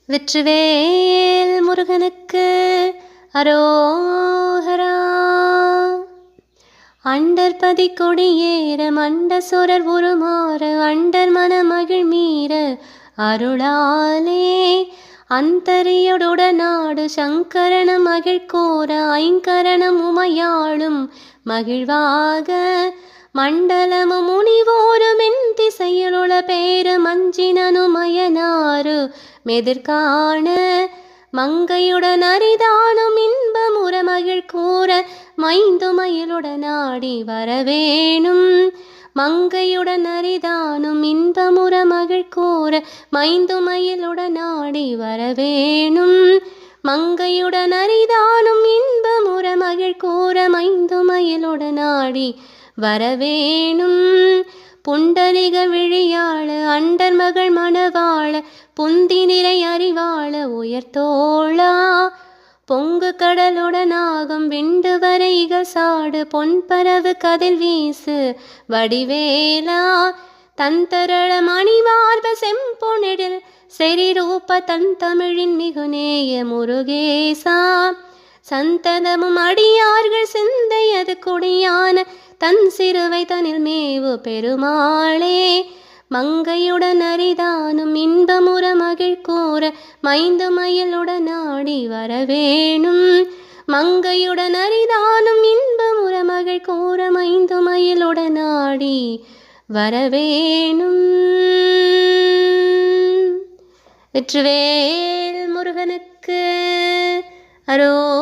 வெற்றிவேல் முருகனுக்கு அரோகரா. அண்டர்பதி கொடியேற மண்ட சுரர் உருமாற அண்டர் மனமகிழ் மீற அருளாலே அந்தரியுடனாடு சங்கரண மகிழ் கோர ஐங்கரணம் உமையாளும் மகிழ்வாக மண்டலமும் முனிவோரும் என் திசையிலுள பேரு மஞ்சினனுமயனாரு மெதிர்காண மங்கையுடன் அரிதானும் இன்பமுற மகிழ் கூற மைந்துமயிலுடனாடி வரவேணும். மங்கையுடன் அரிதானும் இன்பமுற மகிழ் கூற மைந்துமயிலுடனாடி வரவேணும். மங்கையுடன் அரிதானும் இன்பமுற மகிழ் கூற மைந்துமயிலுடனாடி வரவேணும். புண்டரிக விழியாள அண்டர் மகள் மணவாள புந்தி நிறை அறிவாள உயர்த்தோளா பொங்கு கடலுடனாகும் விண்டு வரை இகசாடு பொன்பரவு கதில் வீசு வடிவேலா தந்தரள மணிவார்ப செம்பொனிடில் செறிரூப தன் தமிழின் மிகுநேய முருகேசா சந்ததமும் அடியார்கள் சிந்தையது கொடியான தன் சிறுவை தனில் மேவு பெருமாளே. மங்கையுடன் அரிதானும் இன்பமுற மகிழ் கூற மைந்து மயிலுடனாடி வரவேணும். மங்கையுடன் அரிதானும் இன்பமுற மகிழ் கூற மைந்து மயிலுடனாடி வரவேணும். வெற்றிவேல் முருகனுக்கு அரோ